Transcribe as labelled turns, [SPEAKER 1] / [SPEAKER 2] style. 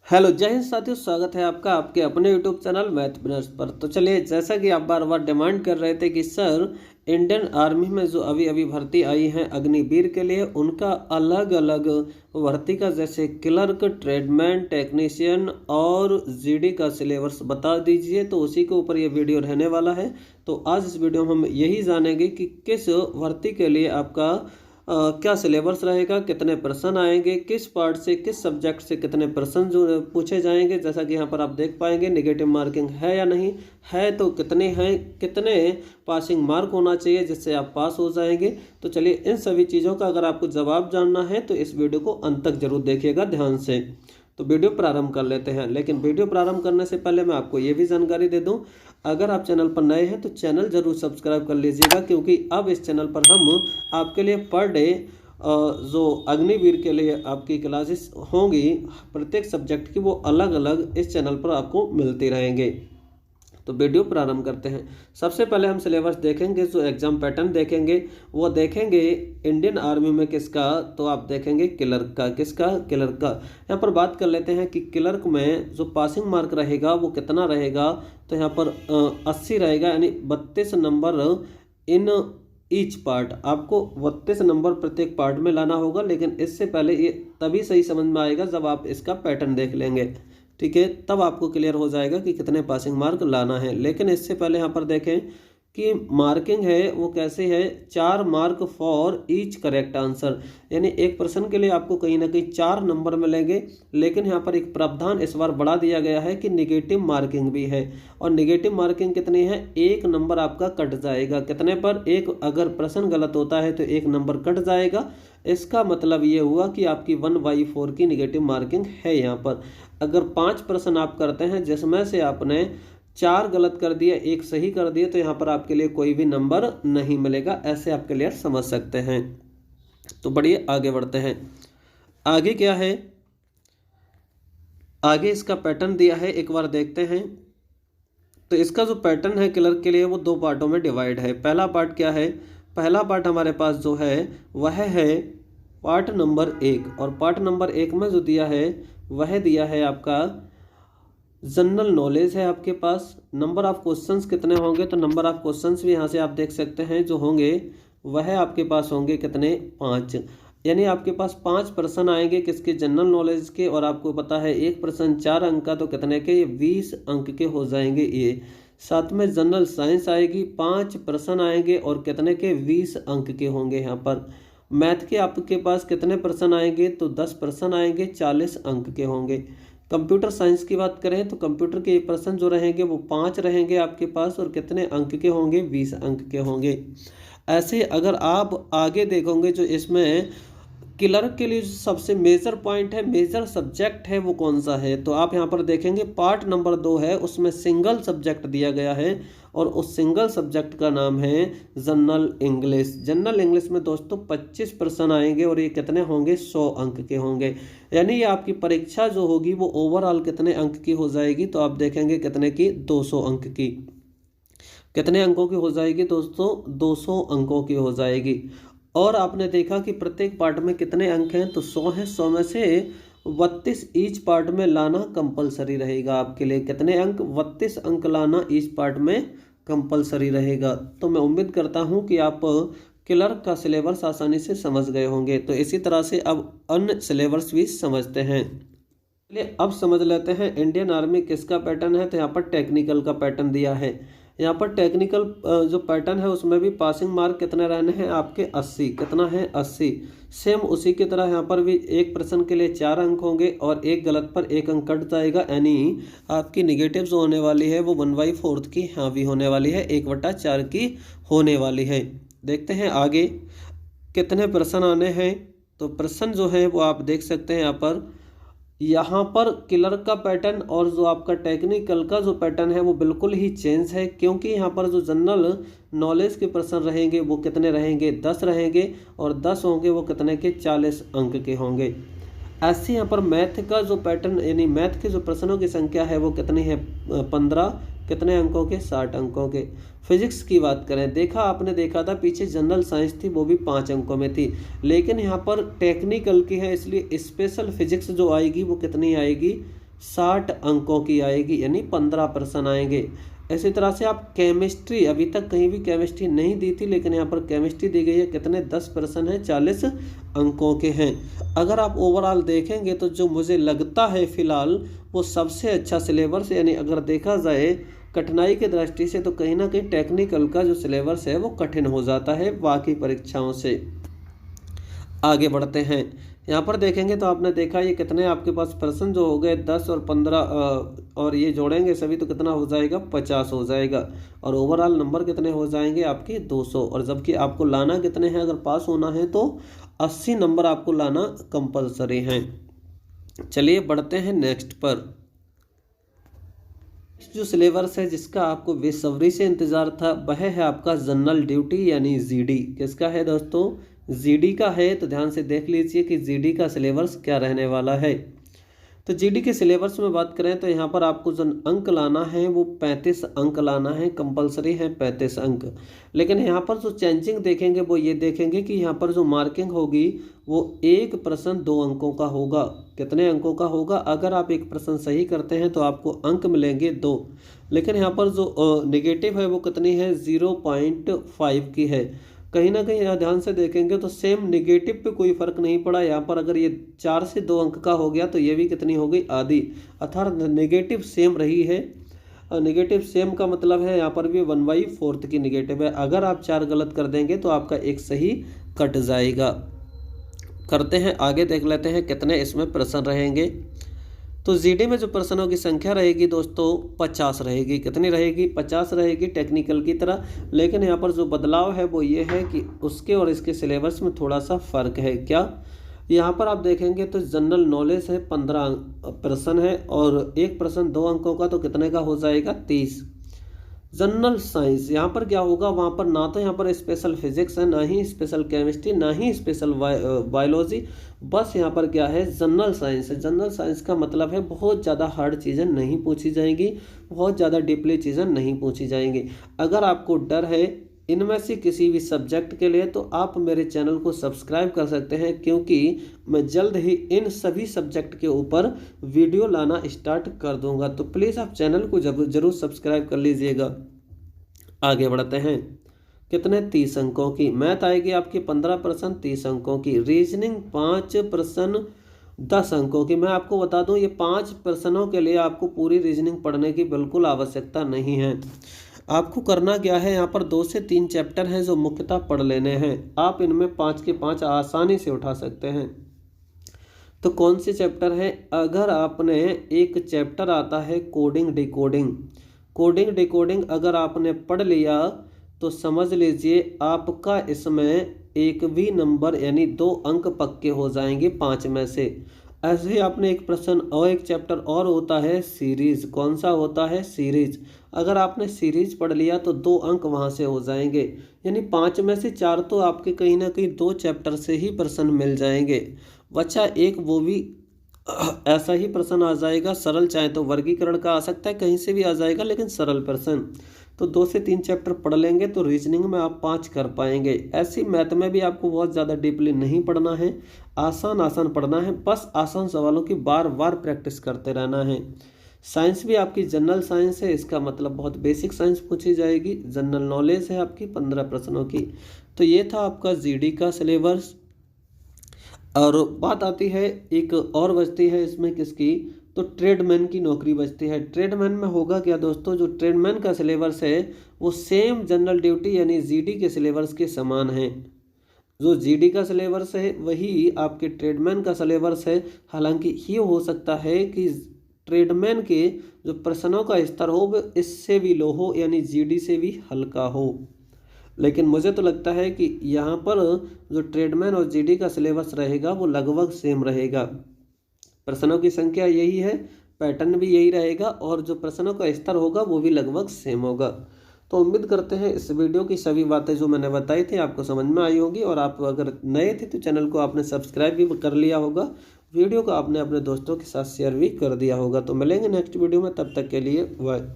[SPEAKER 1] Hello जय हिंद साथियों, स्वागत है आपका आपके अपने यूट्यूब चैनल मैथ बिनर्स पर। तो चलिए, जैसा कि आप बार बार डिमांड कर रहे थे कि सर इंडियन आर्मी में जो अभी अभी भर्ती आई है अग्निवीर के लिए, उनका अलग अलग भर्ती का जैसे क्लर्क, ट्रेडमैन, टेक्नीशियन और जीडी का सिलेबस बता दीजिए। तो उसी के ऊपर ये वीडियो रहने वाला है। तो आज इस वीडियो में हम यही जानेंगे कि किस भर्ती के लिए आपका क्या सिलेबस रहेगा, कितने प्रश्न आएंगे, किस पार्ट से, किस सब्जेक्ट से कितने प्रश्न जो पूछे जाएंगे। जैसा कि यहाँ पर आप देख पाएंगे नेगेटिव मार्किंग है या नहीं है, तो कितने हैं, कितने पासिंग मार्क होना चाहिए जिससे आप पास हो जाएंगे। तो चलिए, इन सभी चीज़ों का अगर आपको जवाब जानना है तो इस वीडियो को अंत तक जरूर देखिएगा ध्यान से। तो वीडियो प्रारंभ कर लेते हैं, लेकिन वीडियो प्रारंभ करने से पहले मैं आपको ये भी जानकारी दे दूं, अगर आप चैनल पर नए हैं तो चैनल जरूर सब्सक्राइब कर लीजिएगा, क्योंकि अब इस चैनल पर हम आपके लिए पर डे जो अग्निवीर के लिए आपकी क्लासेस होंगी प्रत्येक सब्जेक्ट की, वो अलग अलग इस चैनल पर आपको मिलती रहेंगे। तो वीडियो प्रारंभ करते हैं। सबसे पहले हम सिलेबस देखेंगे, जो एग्जाम पैटर्न देखेंगे वो देखेंगे इंडियन आर्मी में किसका, तो आप देखेंगे क्लर्क का। किसका? क्लर्क का। यहाँ पर बात कर लेते हैं कि क्लर्क में जो पासिंग मार्क रहेगा वो कितना रहेगा। तो यहाँ पर 80 रहेगा, यानी 32 नंबर इन ईच पार्ट। आपको 32 नंबर प्रत्येक पार्ट में लाना होगा, लेकिन इससे पहले ये तभी सही समझ में आएगा जब आप इसका पैटर्न देख लेंगे। ठीक है, तब आपको क्लियर हो जाएगा कि कितने पासिंग मार्क लाना है। लेकिन इससे पहले यहाँ पर देखें कि मार्किंग है वो कैसे है। 4 mark for each correct answer, यानी एक प्रश्न के लिए आपको कहीं ना कहीं 4 नंबर मिलेंगे। लेकिन यहाँ पर एक प्रावधान इस बार बढ़ा दिया गया है कि निगेटिव मार्किंग भी है। और निगेटिव मार्किंग कितनी है? 1 नंबर आपका कट जाएगा। कितने पर? 1। अगर प्रश्न गलत होता है तो 1 नंबर कट जाएगा। इसका मतलब ये हुआ कि आपकी 1/4 की निगेटिव मार्किंग है। यहाँ पर अगर 5 प्रश्न आप करते हैं जिसमें से आपने 4 गलत कर दिए, 1 सही कर दिए, तो यहाँ पर आपके लिए कोई भी नंबर नहीं मिलेगा। ऐसे आप क्लियर समझ सकते हैं। तो बढ़िए, आगे बढ़ते हैं। आगे क्या है? आगे इसका पैटर्न दिया है, एक बार देखते हैं। तो इसका जो पैटर्न है क्लर्क के लिए वो 2 पार्टों में डिवाइड है। पहला पार्ट क्या है? पहला पार्ट हमारे पास जो है वह है पार्ट नंबर 1। और पार्ट नंबर 1 में जो दिया है वह दिया है आपका जनरल नॉलेज है। आपके पास नंबर ऑफ क्वेश्चंस कितने होंगे, तो नंबर ऑफ क्वेश्चंस भी यहाँ से आप देख सकते हैं जो होंगे वह आपके पास होंगे कितने? 5। यानी आपके पास 5 प्रश्न आएंगे किसके? जनरल नॉलेज के। और आपको पता है एक प्रश्न 4 अंक का, तो कितने के? 20 अंक के हो जाएंगे ये। साथ में जनरल साइंस आएगी, 5 प्रश्न आएंगे और कितने के? 20 अंक के होंगे। यहाँ पर मैथ के आपके पास कितने प्रश्न आएंगे, तो 10 प्रश्न आएंगे, 40 अंक के होंगे। कंप्यूटर साइंस की बात करें तो कंप्यूटर के प्रश्न जो रहेंगे वो 5 रहेंगे आपके पास, और कितने अंक के होंगे? 20 अंक के होंगे। ऐसे अगर आप आगे देखोगे, जो इसमें क्लर्क के लिए जो सबसे मेजर पॉइंट है, मेजर सब्जेक्ट है, वो कौन सा है, तो आप यहाँ पर देखेंगे पार्ट नंबर 2 है, उसमें सिंगल सब्जेक्ट दिया गया है। और उस सिंगल सब्जेक्ट का नाम है जनरल इंग्लिश। जनरल इंग्लिश में दोस्तों 25 प्रश्न आएंगे और ये कितने होंगे? 100 अंक के होंगे। यानी ये आपकी परीक्षा जो होगी वो ओवरऑल कितने अंक की हो जाएगी, तो आप देखेंगे कितने की? 200 अंक की। कितने अंकों की हो जाएगी दोस्तों? 200 अंकों की हो जाएगी। और आपने देखा कि प्रत्येक पार्ट में कितने अंक हैं, तो 100 हैं। 100 में से 32 ईच पार्ट में लाना कंपलसरी रहेगा आपके लिए। कितने अंक? 32 अंक लाना ईच पार्ट में कंपलसरी रहेगा। तो मैं उम्मीद करता हूं कि आप क्लर्क का सिलेबस आसानी से समझ गए होंगे। तो इसी तरह से अब अन्य सिलेबस भी समझते हैं। चलिए, अब समझ लेते हैं इंडियन आर्मी किसका पैटर्न है। तो यहाँ पर टेक्निकल का पैटर्न दिया है। यहाँ पर टेक्निकल जो पैटर्न है उसमें भी पासिंग मार्क कितने रहने हैं आपके? 80। कितना है? 80। सेम उसी की तरह यहाँ पर भी एक प्रश्न के लिए 4 अंक होंगे और एक गलत पर 1 अंक कट जाएगा। यानी आपकी निगेटिव जो होने वाली है वो 1/4 की हावी होने वाली है, 1/4 की होने वाली है। देखते हैं आगे कितने प्रश्न आने हैं। तो प्रश्न जो है वो आप देख सकते हैं यहाँ पर क्लर्क का पैटर्न और जो आपका टेक्निकल का जो पैटर्न है वो बिल्कुल ही चेंज है, क्योंकि यहाँ पर जो जनरल नॉलेज के प्रश्न रहेंगे वो कितने रहेंगे? 10 रहेंगे। और 10 होंगे वो कितने के? 40 अंक के होंगे। ऐसे यहाँ पर मैथ का जो पैटर्न, यानी मैथ के जो प्रश्नों की संख्या है वो कितनी है? 15। कितने अंकों के? 60 अंकों के। फिजिक्स की बात करें, देखा आपने देखा था पीछे जनरल साइंस थी वो भी 5 अंकों में थी, लेकिन यहाँ पर टेक्निकल की है, इसलिए स्पेशल फिजिक्स जो आएगी वो कितनी आएगी? 60 अंकों की आएगी, यानी 15 प्रश्न आएंगे। इसी तरह से आप केमिस्ट्री, अभी तक कहीं भी केमिस्ट्री नहीं दी थी, लेकिन यहाँ पर केमिस्ट्री दी गई है। कितने 10 प्रश्न हैं, 40 अंकों के हैं। अगर आप ओवरऑल देखेंगे तो जो मुझे लगता है फिलहाल वो सबसे अच्छा सिलेबस, यानी अगर देखा जाए कठिनाई की दृष्टि से, तो कहीं ना कहीं टेक्निकल का जो सिलेबस है वो कठिन हो जाता है बाकी परीक्षाओं से। आगे बढ़ते हैं, यहाँ पर देखेंगे तो आपने देखा ये कितने आपके पास प्रश्न जो हो गए 10 और 15 और ये जोड़ेंगे सभी तो कितना हो जाएगा, 50 हो जाएगा। और ओवरऑल नंबर कितने हो जाएंगे आपके 200। और जबकि आपको लाना कितने हैं, अगर पास होना है तो 80 नंबर आपको लाना कंपलसरी हैं। चलिए बढ़ते हैं नेक्स्ट पर। जो सिलेबस है जिसका आपको बेसब्री से इंतज़ार था वह है आपका जनरल ड्यूटी यानी जीडी। किसका है दोस्तों, जीडी का है। तो ध्यान से देख लीजिए कि जीडी का सिलेबस क्या रहने वाला है। तो जीडी के सिलेबस में बात करें तो यहाँ पर आपको जो अंक लाना है वो 35 अंक लाना है, कंपलसरी है 35 अंक। लेकिन यहाँ पर जो चेंजिंग देखेंगे वो ये देखेंगे कि यहाँ पर जो मार्किंग होगी वो एक प्रश्न 2 अंकों का होगा। कितने अंकों का होगा, अगर आप एक प्रश्न सही करते हैं तो आपको अंक मिलेंगे 2। लेकिन यहाँ पर जो नेगेटिव है वो कितनी है, 0.5 की है। कहीं ना कहीं यहाँ ध्यान से देखेंगे तो सेम नेगेटिव पे कोई फर्क नहीं पड़ा। यहाँ पर अगर ये 4 से 2 अंक का हो गया तो ये भी कितनी हो गई, आधी, अर्थात नेगेटिव सेम रही है। नेगेटिव सेम का मतलब है यहाँ पर भी 1/4 की नेगेटिव है। अगर आप 4 गलत कर देंगे तो आपका एक सही कट जाएगा। करते हैं आगे, देख लेते हैं कितने इसमें प्रश्न रहेंगे। तो जीडी में जो प्रश्नों की संख्या रहेगी दोस्तों 50 रहेगी। कितनी रहेगी, 50 रहेगी टेक्निकल की तरह। लेकिन यहाँ पर जो बदलाव है वो ये है कि उसके और इसके सिलेबस में थोड़ा सा फर्क है। क्या, यहाँ पर आप देखेंगे तो जनरल नॉलेज है 15 प्रश्न है और एक प्रश्न 2 अंकों का, तो कितने का हो जाएगा, 30। जनरल साइंस यहाँ पर क्या होगा, वहाँ पर ना तो यहाँ पर स्पेशल फिजिक्स है, ना ही स्पेशल केमिस्ट्री, ना ही स्पेशल बायोलॉजी, बस यहाँ पर क्या है, जनरल साइंस है। जनरल साइंस का मतलब है बहुत ज़्यादा हार्ड चीज़ें नहीं पूछी जाएंगी, बहुत ज़्यादा डीपली चीज़ें नहीं पूछी जाएंगी। अगर आपको डर है इनमें से किसी भी सब्जेक्ट के लिए तो आप मेरे चैनल को सब्सक्राइब कर सकते हैं, क्योंकि मैं जल्द ही इन सभी सब्जेक्ट के ऊपर वीडियो लाना स्टार्ट कर दूंगा। तो प्लीज़ आप चैनल को जरूर सब्सक्राइब कर लीजिएगा। आगे बढ़ते हैं, कितने, 30 अंकों की। मैथ आएगी आपकी 15 प्रश्न 30 अंकों की। रीजनिंग 5 प्रश्न 10 अंकों की। मैं आपको बता दूं ये 5 प्रश्नों के लिए आपको पूरी रीजनिंग पढ़ने की बिल्कुल आवश्यकता नहीं है। आपको करना क्या है, यहाँ पर 2 से 3 चैप्टर हैं जो मुख्यतः पढ़ लेने हैं। आप इनमें 5 के 5 आसानी से उठा सकते हैं। तो कौन से चैप्टर हैं, अगर आपने एक चैप्टर आता है कोडिंग डिकोडिंग, कोडिंग डिकोडिंग अगर आपने पढ़ लिया तो समझ लीजिए आपका इसमें एक भी नंबर यानी 2 अंक पक्के हो जाएंगे 5 में से। ऐसे ही आपने एक प्रश्न और एक चैप्टर और होता है सीरीज। कौन सा होता है, सीरीज। अगर आपने सीरीज पढ़ लिया तो 2 अंक वहां से हो जाएंगे, यानी 5 में से 4 तो आपके कहीं ना कहीं 2 चैप्टर से ही प्रश्न मिल जाएंगे। बच्चा एक वो भी ऐसा ही प्रश्न आ जाएगा सरल, चाहे तो वर्गीकरण का आ सकता है, कहीं से भी आ जाएगा, लेकिन सरल प्रश्न। तो 2 से 3 चैप्टर पढ़ लेंगे तो रीजनिंग में आप 5 कर पाएंगे। ऐसी मैथ में भी आपको बहुत ज़्यादा डीपली नहीं पढ़ना है, आसान आसान पढ़ना है, बस आसान सवालों की बार बार प्रैक्टिस करते रहना है। साइंस भी आपकी जनरल साइंस है, इसका मतलब बहुत बेसिक साइंस पूछी जाएगी। जनरल नॉलेज है आपकी 15 प्रश्नों की। तो ये था आपका जीडी का सिलेबस। और बात आती है एक और बचती है इसमें किसकी, तो ट्रेडमैन की नौकरी बचती है। ट्रेडमैन में होगा क्या दोस्तों, जो ट्रेडमैन का सिलेबस है वो सेम जनरल ड्यूटी यानी जीडी के सिलेबस के समान है। जो जीडी का सिलेबस है वही आपके ट्रेडमैन का सिलेबस है। हालांकि ये हो सकता है कि ट्रेडमैन के जो प्रश्नों का स्तर हो वो इससे भी लो हो, यानी जीडी से भी हल्का हो। लेकिन मुझे तो लगता है कि यहाँ पर जो ट्रेडमैन और जीडी का सिलेबस रहेगा वो लगभग सेम रहेगा। प्रश्नों की संख्या यही है, पैटर्न भी यही रहेगा और जो प्रश्नों का स्तर होगा वो भी लगभग सेम होगा। तो उम्मीद करते हैं इस वीडियो की सभी बातें जो मैंने बताई थी आपको समझ में आई होगी। और आप अगर नए थे तो चैनल को आपने सब्सक्राइब भी कर लिया होगा, वीडियो को आपने अपने दोस्तों के साथ शेयर भी कर दिया होगा। तो मिलेंगे नेक्स्ट वीडियो में, तब तक के लिए बाय।